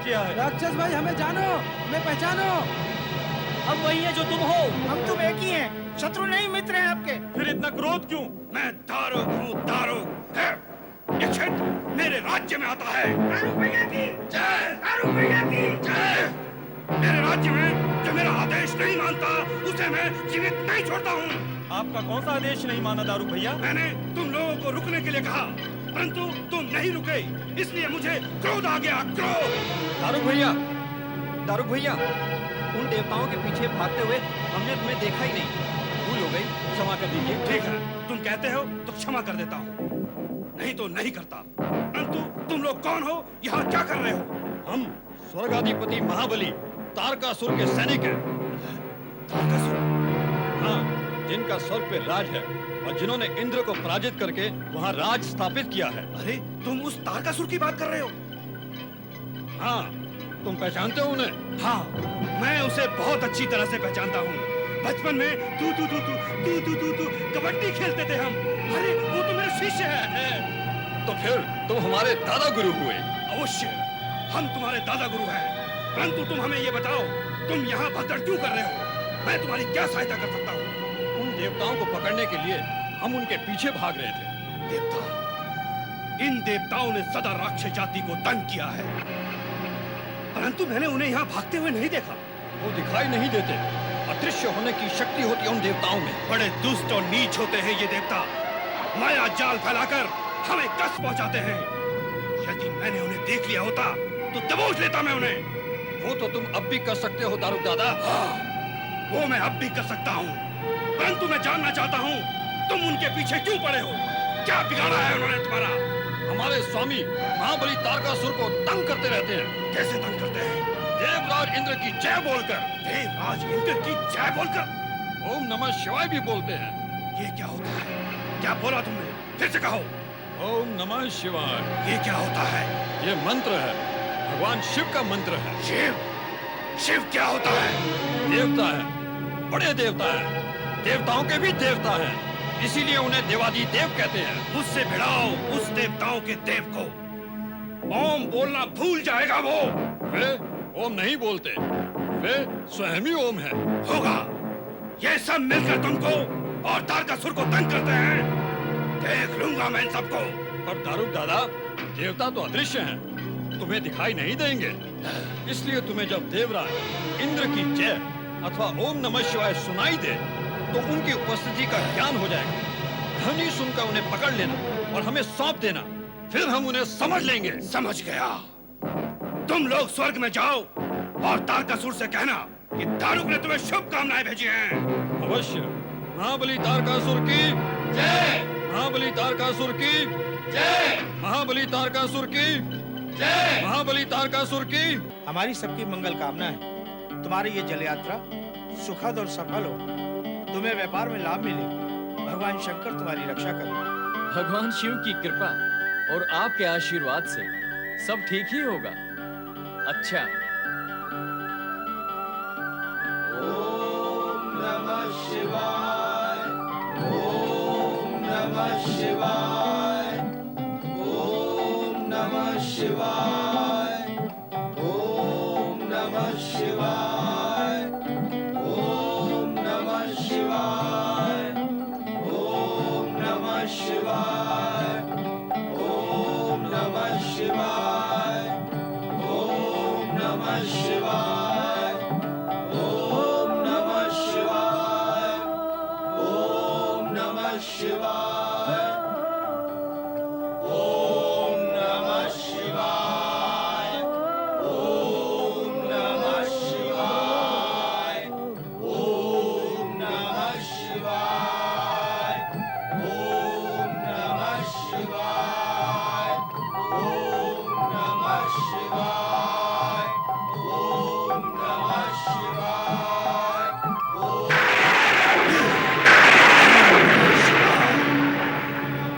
किया है। राक्षस भाई हमें जानो, हमें पहचानो। हम वही हैं जो तुम हो। हम तुम एक ही हैं, शत्रु नहीं मित्र हैं आपके। फिर इतना क्रोध क्यों? मैं दारुक हूँ, दारुक है। ये क्षेत्र मेरे राज्य में आता है। दारुक भैया की जय, दारुक भैया की जय। मेरे राज्य में जो मेरा आदेश नहीं मानता उसे मैं जीवित नहीं छोड़ता हूँ। आपका कौन सा आदेश नहीं माना दारुक भैया? मैंने तुम लोगों को रुकने के लिए कहा, परंतु तुम नहीं रुके, इसलिए मुझे क्रोध आ गया, क्रोध। दारुक भैया, उन देवताओं के पीछे भागते हुए हमने तुम्हें देखा ही नहीं। भूल हो गई, क्षमा कर दीजिए। ठीक है, तुम कहते हो तो क्षमा कर देता हूँ, नहीं तो नहीं करता। परंतु तुम लोग कौन हो, यहाँ क्या कर रहे हो? हम स्वर्गाधिपति महाबली तारकासुर के सैनिक हैं। तारकासुर? हाँ, जिनका स्वर्ग पे राज है और जिन्होंने इंद्र को पराजित करके वहाँ राज स्थापित किया है। अरे, तुम उस तारकासुर की बात कर रहे हो? हाँ, तुम पहचानते हो उन्हें? हाँ, मैं उसे बहुत अच्छी तरह से पहचानता हूँ। बचपन में तू कबड्डी खेलते थे हम। अरे, वो तो मेरा शिष्य है। तो फिर तुम हमारे दादा गुरु हुए। अवश्य, हम तुम्हारे दादा गुरु हैं। परंतु तुम हमें ये बताओ, तुम यहाँ भगदड़ क्यों कर रहे हो? मैं तुम्हारी क्या सहायता कर सकता हूँ? उन देवताओं को पकड़ने के लिए हम उनके पीछे भाग रहे थे। देवता? इन देवताओं ने सदा राक्षस जाति को तंग किया है, परंतु मैंने उन्हें यहाँ भागते हुए नहीं देखा। वो दिखाई नहीं देते, अदृश्य होने की शक्ति होती है उन देवताओं में। बड़े दुष्ट और नीच होते हैं ये देवता, माया जाल फैलाकर हमें कष्ट पहुंचाते हैं। यदि मैंने उन्हें देख लिया होता तो दबोच लेता मैं उन्हें। वो तो तुम अब भी कर सकते हो दारुक दादा। हाँ, वो मैं अब भी कर सकता हूँ, परंतु मैं जानना चाहता हूँ तुम उनके पीछे क्यों पड़े हो? क्या बिगाड़ा है उन्होंने तुम्हारा? हमारे स्वामी महाबली तारकासुर को तंग करते रहते हैं। कैसे तंग करते हैं? देवराज इंद्र की जय बोलकर। देवराज इंद्र की जय बोलकर? ओम नमः शिवाय भी बोलते हैं। ये क्या होता है? क्या बोला तुमने? फिर से कहो। ओम नमः शिवाय। ये क्या होता है? ये मंत्र है, भगवान शिव का मंत्र है। शिव? शिव क्या होता है? देवता है, बड़े देवता है, देवताओं के भी देवता है, इसीलिए उन्हें देवादी देव कहते हैं। मुझसे भिड़ाओ उस देवताओं के देव को। ओम बोलना भूल जाएगा वो। वे ओम नहीं बोलते, वे स्वयं ही ओम है। होगा, ये सब मिलकर तुमको और तारकासुर को तंग करते हैं। देख लूंगा मैं इन सबको। पर दारुक दादा, देवता तो अदृश्य हैं, तुम्हें दिखाई नहीं देंगे। इसलिए तुम्हें जब देवराज इंद्र की जय अथवा ओम नमः शिवाय सुनाई दे तो उनकी उपस्थिति का ज्ञान हो जाएगा। ध्वनि सुनकर उन्हें पकड़ लेना और हमें सौंप देना, फिर हम उन्हें समझ लेंगे। समझ गया। तुम लोग स्वर्ग में जाओ और तारकासुर से कहना कि दारुक ने तुम्हें शुभकामनाएं भेजी हैं। अवश्य। महाबली तारकासुर की जय, महाबली तारकासुर की जय, महाबली तारकासुर की जय, महाबली तारकासुर की। हमारी सबकी मंगल कामना है तुम्हारी ये जल यात्रा सुखद और सफल हो, तुम्हें व्यापार में लाभ मिले, भगवान शंकर तुम्हारी रक्षा करे। भगवान शिव की कृपा और आपके आशीर्वाद से सब ठीक ही होगा। अच्छा। ओम नमः शिवाय, ओम नमः शिवाय, ओम नमः शिवाय, ओम नमः शिवाय, ओम नमः शिवाय, ओम नमः शिवाय, ओम नमः शिवाय, ओम नमः शिवाय, ओम नमः शिवाय, ओम नमः शिवाय, ओम नमः शिवाय, ओम नमः शिवाय, ओम नमः शिवाय, ओम नमः शिवाय, ओम नमः शिवाय, ओम नमः शिवाय,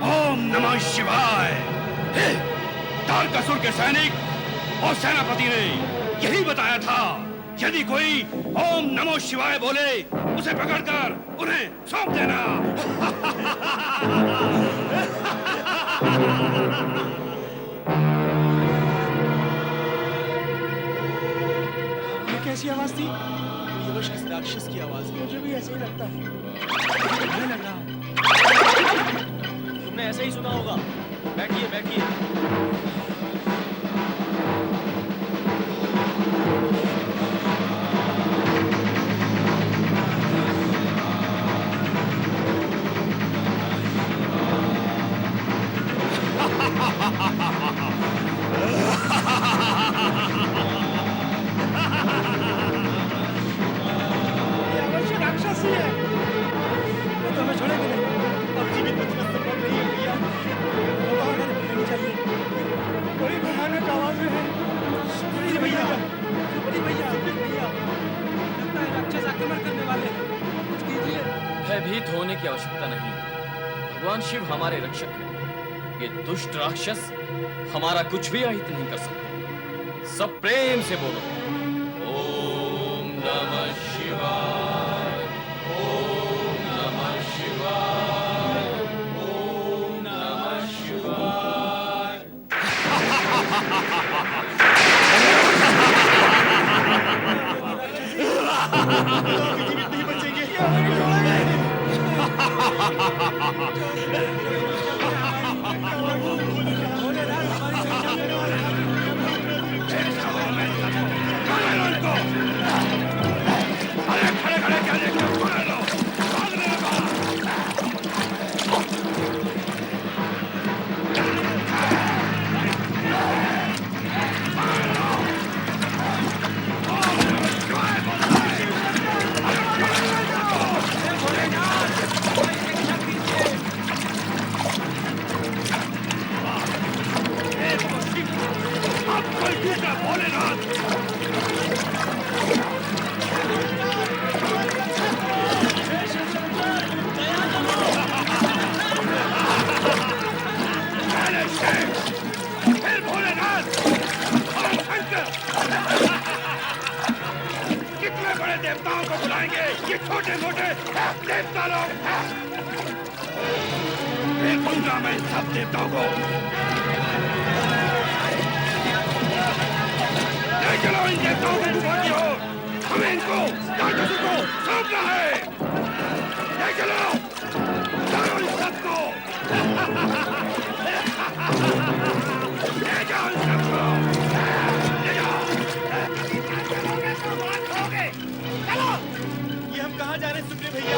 ओम नमः शिवाय। हे, तारकासुर के सैनिक और सेनापति ने यही बताया था, यदि कोई ओम नमः शिवाय बोले उसे पकड़कर उन्हें सौंप देना। आवाज थी? ये बस किसी राक्षस की आवाज है। मुझे भी ऐसे ही लगता है। मुझे लग रहा है। तुमने ऐसे ही सुना होगा। बैठिए बैठिए। ये अवश्य राक्षस ही है। वो तो हमें छोड़ेंगे नहीं। अब जीवित बचना संभव नहीं है भैया। वो बाहर नहीं चाहिए। बड़ी भयानक आवाज है। सुप्री भैया, सुप्री भैया, सुप्री भैया। लगता है राक्षस आक्रमण करने वाले हैं। कुछ कीजिए। भयभीत होने की आवश्यकता नहीं। भगवान शिव हमारे रक्षक हैं। ये दुष्ट राक्षस हमारा कुछ भी अहित नहीं कर सकते। सब प्रेम से बोलो, ओम नमः शिवाय, ओम नमः शिवाय, ओम नमः शिवाय। जीवित नहीं बचेंगे। अरे खड़े खड़े क्या देख रहे हो? छोड़ लो, भागने लगा। अब कोई दूसरा भोलेनाथ। पहले शिव, फिर भोलेनाथ और शंकर। कितने बड़े देवताओं को बुलाएंगे ये छोटे मोटे देवता लोग। देखूंगा मैं सब देवताओं को। ले चलो इन देवताओं को गुफा की ओर। हमें इनको राक्षसों को सौंपना है। ले चलो, चलो इन सबको। ले जाओ इन सबको। ले जाओ। चलोगे तो बात होगे। चलो। ये हम कहाँ जा रहे हैं सुप्री भैया?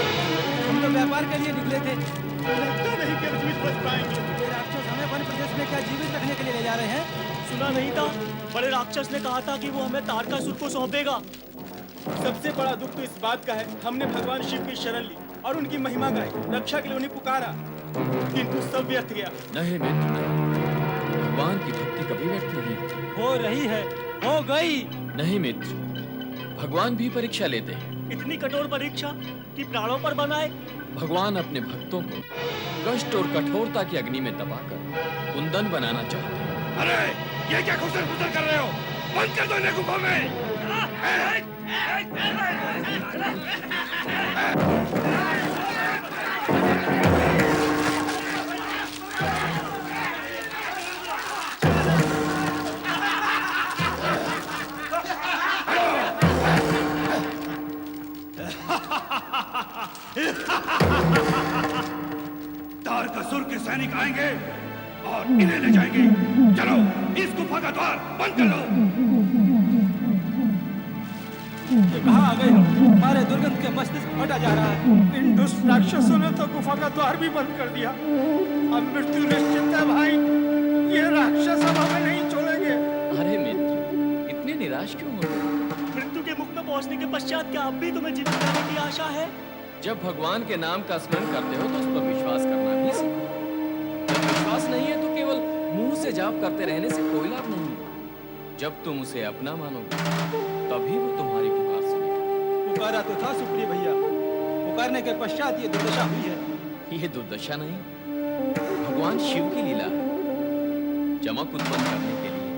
हम तो व्यापार के लिए निकले थे। लगता नहीं कि हम जीवित बच पाएंगे। ये राक्षस हमें वन प्रदेश में क्या जीवित रखने के लिए ले जा रहे हैं? सुना नहीं था? बड़े राक्षस ने कहा था कि वो हमें तारकासुर को सौंपेगा। सबसे बड़ा दुख तो इस बात का है, हमने भगवान शिव की शरण ली और उनकी महिमा गाई, रक्षा के लिए उन्हें पुकारा, किंतु सब व्यर्थ गया। नहीं मित्र, नहीं। भगवान की भक्ति कभी व्यर्थ नहीं होती। हो रही है, हो गई। नहीं मित्र, भगवान भी परीक्षा लेते हैं। इतनी कठोर परीक्षा कि प्राणों पर बनाए। भगवान अपने भक्तों को कष्ट और कठोरता की अग्नि में दबाकर कुंदन बनाना चाहते हैं। अरे ये क्या घुसर घुसर कर रहे हो? बंद कर दो इन्हें गुफा में। तारकासुर के सैनिक आएंगे और इन्हें ले जाएंगे। चलो इस गुफा का द्वार बंद कर लो। कहाँ आ गए हम? हमारे दुर्गंध के मस्तिष्क फटा जा रहा है। इन दुष्ट राक्षसों ने तो गुफा का द्वार भी बंद कर दिया। अब मृत्यु निश्चित है भाई। ये राक्षस अब हमें नहीं छोड़ेंगे। अरे मित्र, इतने निराश क्यों हो गए? मृत्यु के मुख में पहुंचने के पश्चात क्या अब भी तुम्हें जीवित रहने की आशा है? जब भगवान के नाम का स्मरण करते हो तो उस पर विश्वास करना भी सीखो। जब विश्वास नहीं है तो केवल मुंह से जाप करते रहने से कोई लाभ नहीं है। जब तुम उसे अपना मानोगे तभी वो तुम्हारी पुकार सुनेगा। पुकारा तो था सुप्री भैया, पुकारने के पश्चात ये दुर्दशा हुई है। ये दुर्दशा नहीं, भगवान शिव की लीला है। चमक उत्पन्न करने के लिए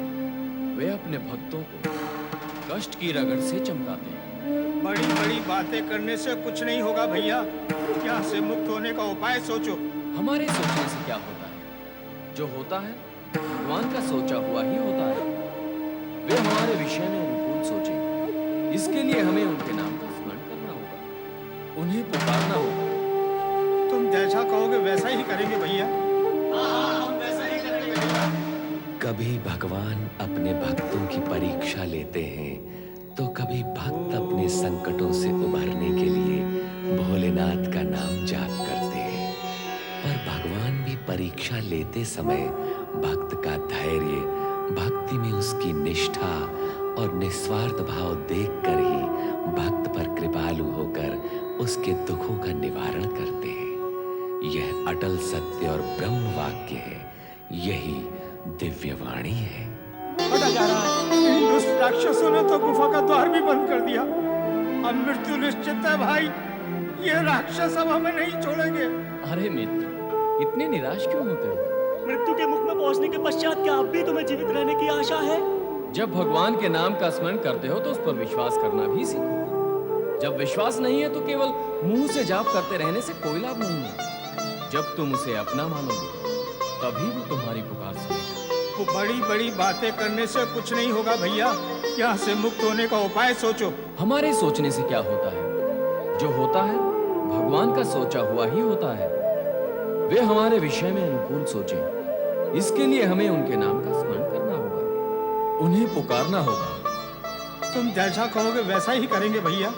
वे अपने भक्तों को कष्ट की रगड़ से चमकाते हैं। बड़ी बड़ी बातें करने से कुछ नहीं होगा भैया। यहाँ से मुक्त होने का उपाय सोचो। हमारे सोचने से क्या होता है? जो होता है भगवान का सोचा हुआ ही होता है। वे हमारे विषय में अनुकूल सोचेंगे इसके लिए हमें उनके नाम का स्मरण करना होगा, उन्हें पुकारना होगा। तुम जैसा कहोगे वैसा ही करेंगे भैया। कभी भगवान अपने भक्तों की परीक्षा लेते हैं तो कभी भक्त अपने संकटों से उभरने के लिए भोलेनाथ का नाम जाप करते हैं। पर भगवान भी परीक्षा लेते समय भक्त का धैर्य, भक्ति में उसकी निष्ठा और निस्वार्थ भाव देखकर ही भक्त पर कृपालु होकर उसके दुखों का निवारण करते हैं। यह अटल सत्य और ब्रह्म वाक्य है, यही दिव्य वाणी है। हटा जा रहा है। इन दुष्ट राक्षसों ने तो गुफा का द्वार भी बंद कर दिया। अब मृत्यु निश्चित है भाई, ये राक्षस अब हमें नहीं छोड़ेंगे। अरे मित्र, इतने निराश क्यों होते हो? मृत्यु के मुख में पहुंचने के पश्चात क्या अब भी तुम्हें जीवित रहने की आशा है? जब भगवान के नाम का स्मरण करते हो तो उस पर विश्वास करना भी सीखो। जब विश्वास नहीं है तो केवल मुंह से जाप करते रहने से कोई लाभ नहीं है। जब तुम उसे अपना मानोगे तभी वो तुम्हारी पुकार सुनेगा। वो बड़ी बड़ी बातें करने से कुछ नहीं होगा भैया, यहाँ से मुक्त होने का उपाय सोचो। हमारे सोचने से क्या होता है? जो होता है भगवान का सोचा हुआ ही होता है। वे हमारे विषय में अनुकूल सोचें, इसके लिए हमें उनके नाम का स्मरण करना होगा, उन्हें पुकारना होगा। तुम जैसा कहोगे वैसा ही करेंगे भैया।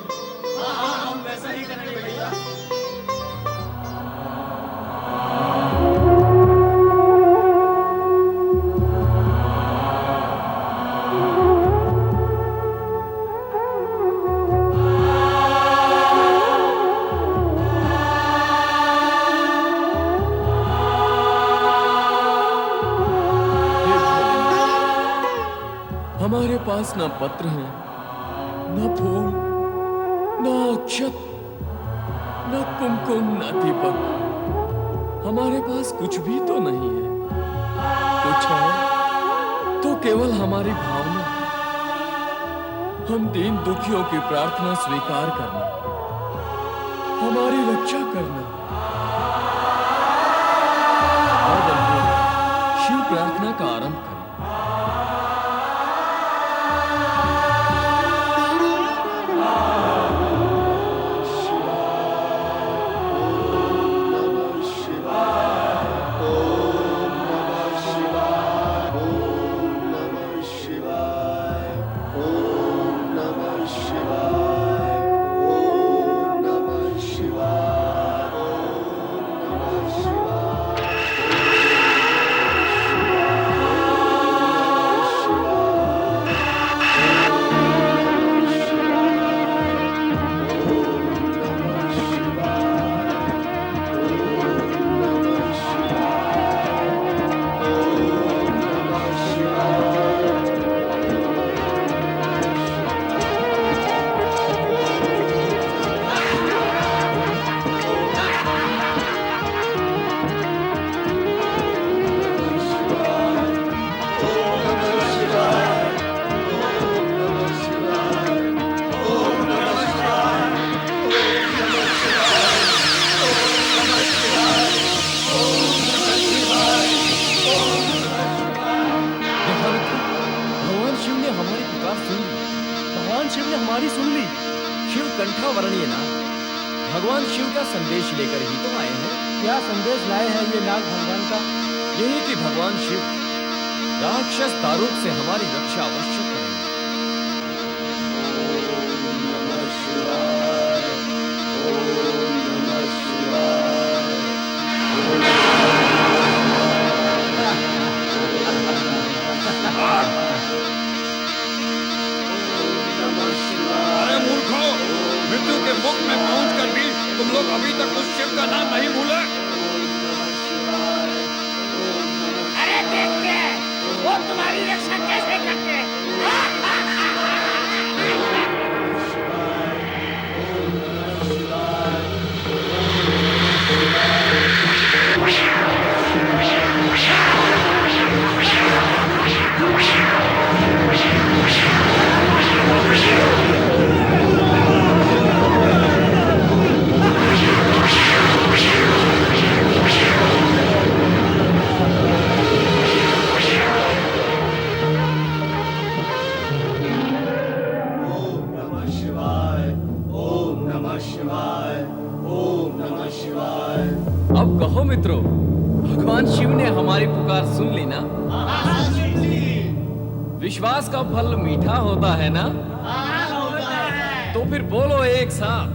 हमारे पास न पत्र है, न फूल, न अक्षत, न कुमकुम, न दीपक। हमारे पास कुछ भी तो नहीं है। कुछ है तो केवल हमारी भावना। हम दीन दुखियों की प्रार्थना स्वीकार करना, हमारी रक्षा करना और शिव प्रार्थना का आरंभ करें। भगवान शिव ने हमारी सुन ली। शिव कंठावरणीय नाग भगवान शिव का संदेश लेकर ही तो आए हैं। क्या संदेश लाए हैं ये नाग भगवान का? यही कि भगवान शिव राक्षस दारूक से हमारी रक्षा अवश्य करेंगे। अरे मूर्खों, मृत्यु के मुख में पहुंचकर भी तुम लोग अभी तक उस शिव का नाम नहीं भूले। अरे देखते हैं वो तुम्हारी रक्षा कैसे करते हैं। कहो मित्रों, भगवान शिव ने हमारी पुकार सुन ली ना? विश्वास का फल मीठा होता है ना? तो फिर बोलो एक साथ,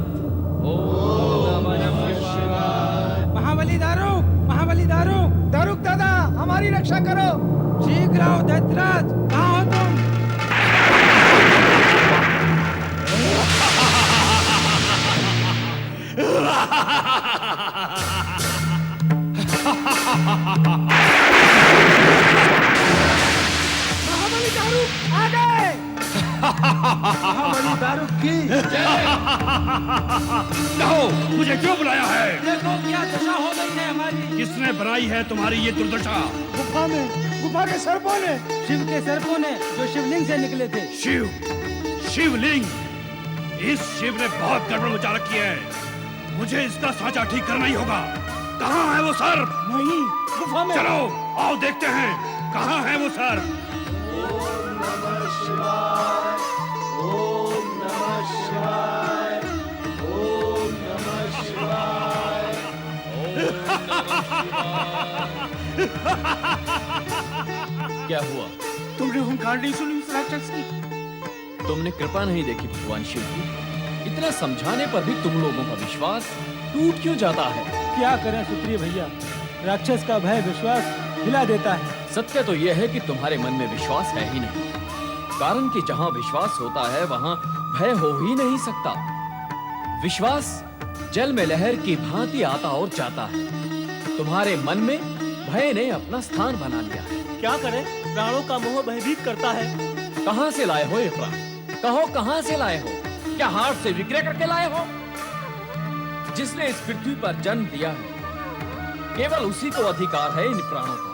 ओम नमः शिवाय। महाबली दारुक दादा, हमारी रक्षा करो। शीघ्र आओ दैत्यराज, कहाँ हो तुम? महाबली दारुक आ गए। महाबली दारुक की कहो, मुझे क्यों बुलाया है? देखो क्या दशा हो गई है हमारी। किसने बनाई है तुम्हारी ये दुर्दशा? गुफा के सर्पों ने, शिव के सर्पों ने, जो शिवलिंग से निकले थे। शिवलिंग। इस शिव ने बहुत गड़बड़ मचा रखी है। मुझे इसका साँचा ठीक करना ही होगा। कहाँ है वो सर्प? नहीं, गुफा में। चलो आओ देखते हैं, कहाँ है वो सर्प? क्या हुआ? तुमने हुंकार नहीं सुनी उस राक्षस की? तुमने कृपा नहीं देखी भगवान शिव की? इतना समझाने पर भी तुम लोगों का विश्वास टूट क्यों जाता है? क्या करें सुप्रिय भैया, राक्षस का भय विश्वास हिला देता है। सत्य तो यह है कि तुम्हारे मन में विश्वास है ही नहीं, कारण कि जहाँ विश्वास होता है वहाँ भय हो ही नहीं सकता। विश्वास जल में लहर की भांति आता और जाता है। तुम्हारे मन में भय ने अपना स्थान बना लिया है। क्या करें, प्राणों का मोह भयभीत करता है। कहाँ से लाए हो ये प्राण? कहो कहाँ से लाए हो? क्या हाथ से विक्रय करके लाए हो? जिसने इस पृथ्वी पर जन्म दिया है, केवल उसी को अधिकार है इन प्राणों का।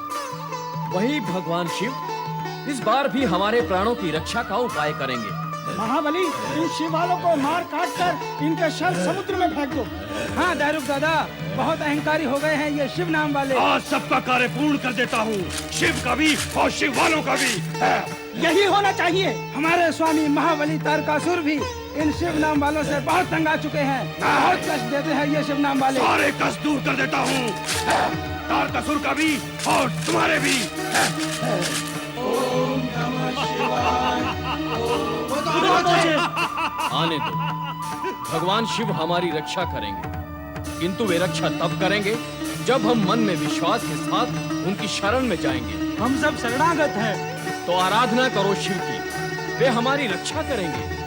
वही भगवान शिव इस बार भी हमारे प्राणों की रक्षा का उपाय करेंगे। महाबली, इन शिव वालों को मार काट कर इनका शव समुद्र में फेंक दो। हाँ दारुक दादा, बहुत अहंकारी हो गए हैं ये शिव नाम वाले। आज सबका कार्य पूर्ण कर देता हूँ, शिव का भी और शिव वालों का भी। यही होना चाहिए। हमारे स्वामी महाबली तारकासुर भी इन शिव नाम वालों से बहुत तंग आ चुके हैं। बहुत कष्ट देते हैं ये शिव नाम वाले। सारे कष्ट दूर कर देता हूँ, तारकासुर का भी और तुम्हारे भी। आने दो, भगवान शिव हमारी रक्षा करेंगे, किंतु वे रक्षा तब करेंगे जब हम मन में विश्वास के साथ उनकी शरण में जाएंगे। हम सब शरणागत हैं। तो आराधना करो शिव की, वे हमारी रक्षा करेंगे।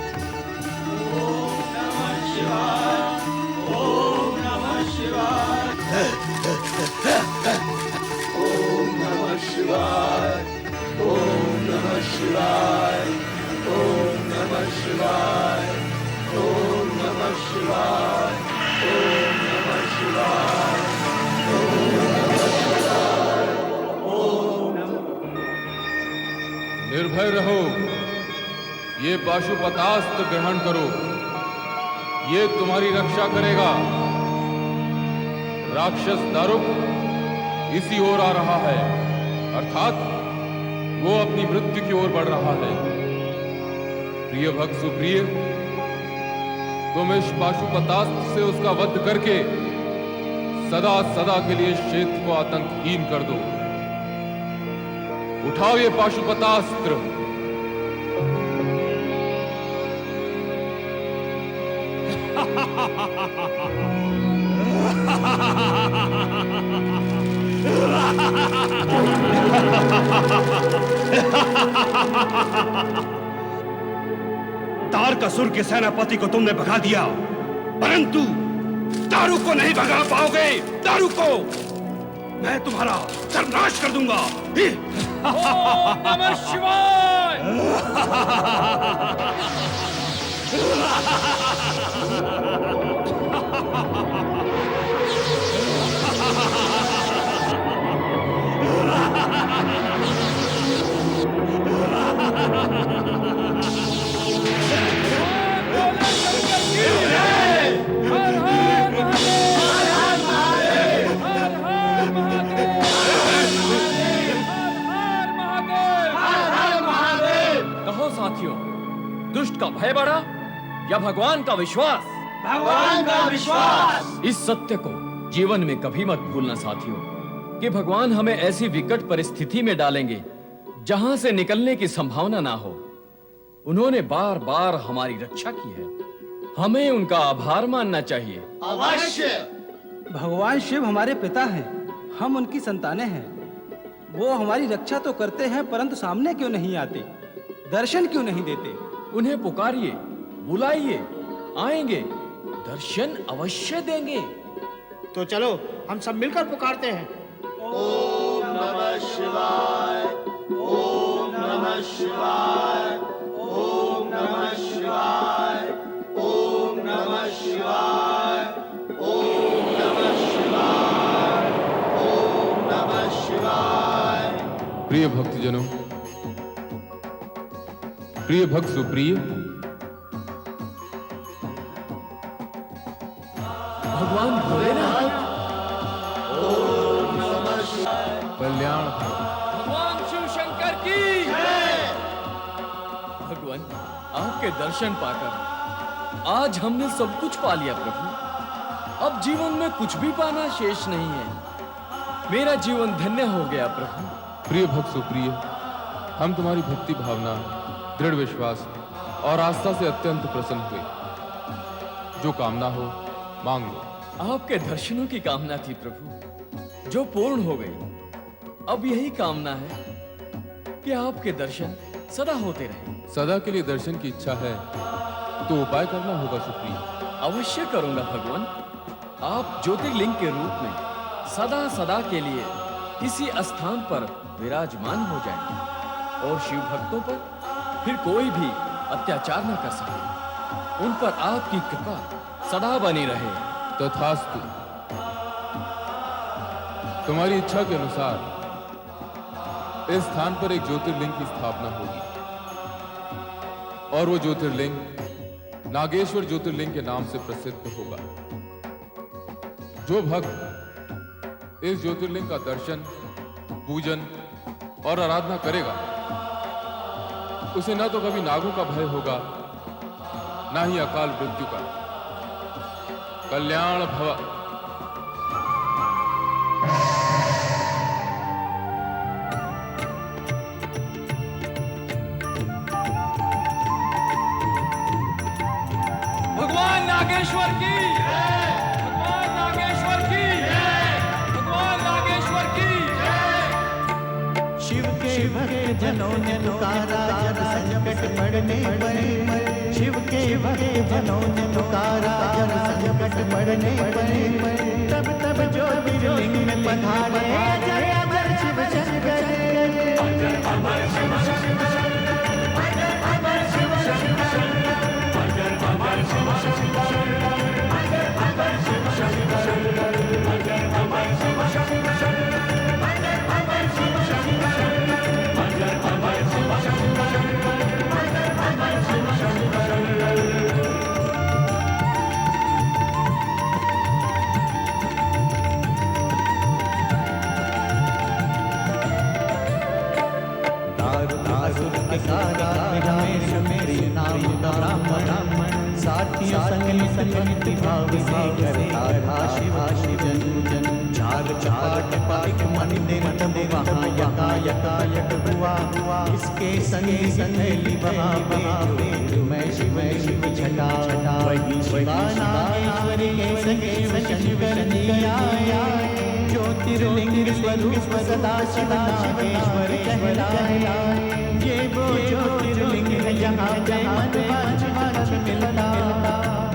निर्भय रहो, ये पाशुपतास्त्र ग्रहण करो, ये तुम्हारी रक्षा करेगा। राक्षस दारुक इसी ओर आ रहा है, अर्थात वो अपनी मृत्यु की ओर बढ़ रहा है। प्रिय भक्त सुप्रिय, तुम इस पाशुपतास्त्र से उसका वध करके सदा सदा के लिए इस क्षेत्र को आतंकहीन कर दो। उठाओ ये पाशुपतास्त्र। तारकासुर के सेनापति को तुमने भगा दिया, परंतु दारुक को नहीं भगा पाओगे। दारुक को मैं तुम्हारा सर्वनाश कर दूंगा। ओम नमः शिवाय। कहो साथियों, दुष्ट का भय बढ़ा या भगवान का विश्वास? भगवान का विश्वास। इस सत्य को जीवन में कभी मत भूलना साथियों कि भगवान हमें ऐसी विकट परिस्थिति में डालेंगे जहां से निकलने की संभावना ना हो। उन्होंने बार बार हमारी रक्षा की है, हमें उनका आभार मानना चाहिए। भगवान शिव हमारे पिता हैं, हम उनकी संतानें हैं। वो हमारी रक्षा तो करते हैं, परंतु सामने क्यों नहीं आते, दर्शन क्यों नहीं देते? उन्हें पुकारिए, बुलाइए, आएंगे, दर्शन अवश्य देंगे। तो चलो हम सब मिलकर पुकारते हैं। प्रिय भक्तजनों, प्रिय भक्त सुप्रिय, भगवान भोलेनाथ, कल्याण भगवान शिव शंकर की भगवान, आपके दर्शन पाकर आज हमने सब कुछ पा लिया प्रभु। अब जीवन में कुछ भी पाना शेष नहीं है। मेरा जीवन धन्य हो गया प्रभु। प्रिय भक्त सुप्रिय, हम तुम्हारी भक्ति भावना, दृढ़ विश्वास और आस्था से अत्यंत प्रसन्न हुए। जो कामना हो मांग लो। आपके दर्शनों की कामना थी प्रभु, जो पूर्ण हो गई। अब यही कामना है कि आपके दर्शन सदा होते रहे। सदा के लिए दर्शन की इच्छा है तो उपाय करना होगा सुप्रिय। अवश्य करूंगा भगवान। आप ज्योतिर्लिंग के रूप में सदा सदा के लिए किसी स्थान पर विराजमान हो जाएंगे और शिव भक्तों पर फिर कोई भी अत्याचार न कर सके। उन पर आपकी कृपा सदा बनी रहे। तथास्तु। तुम्हारी इच्छा के अनुसार इस स्थान पर एक ज्योतिर्लिंग की स्थापना होगी और वो ज्योतिर्लिंग नागेश्वर ज्योतिर्लिंग के नाम से प्रसिद्ध होगा। जो भक्त इस ज्योतिर्लिंग का दर्शन, पूजन और आराधना करेगा उसे न तो कभी नागों का भय होगा, ना ही अकाल मृत्यु का। कल्याण भव। भगवान नागेश्वर की, भगवान नागेश्वर की, भगवान नागेश्वर की। शिव के भक्त जनों ने पुकारा जब संकट पड़ने पर। शिव के भक्त जनों ने पुकारा जब संकट पड़ने पर। तब तब ज्योतिर्लिंग में पधारे जय अमर शिव शंकर। अजय अमर शिव शंकर, अजय अमर शिव शंकर, अजय अमर शिव शंकर, अजय अमर शिव शंकर, अजय अमर शिव शंकर, अजय अमर शिव शंकर, अजय अमर शिव शंकर, अजय अमर शिव शंकर। दारुकासुर के सारा रमेश मेरे नाम का ब्राह्मण। साथियों संग भाव से करता था शिवा शिवजन जन। चार चार पाक मंदिर तब वहाँ यकायक हुआ। इसके संग संगली वहाँ पे मैं शिव शिव छटा। वही शिवा नागेश्वरी के संग शिव शंकर दिया। ज्योतिर्लिंग स्वरूप सदा शिव नागेश्वर कहलाए। ये वो ज्योतिर्लिंग है जहाँ जहाँ मन मिलता।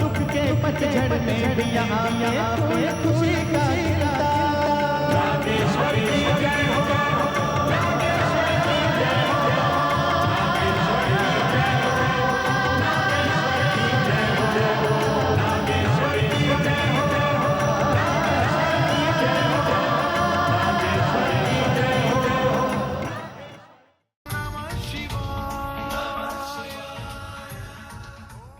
दुख के पतझड़ में भी यहाँ कोई खुशी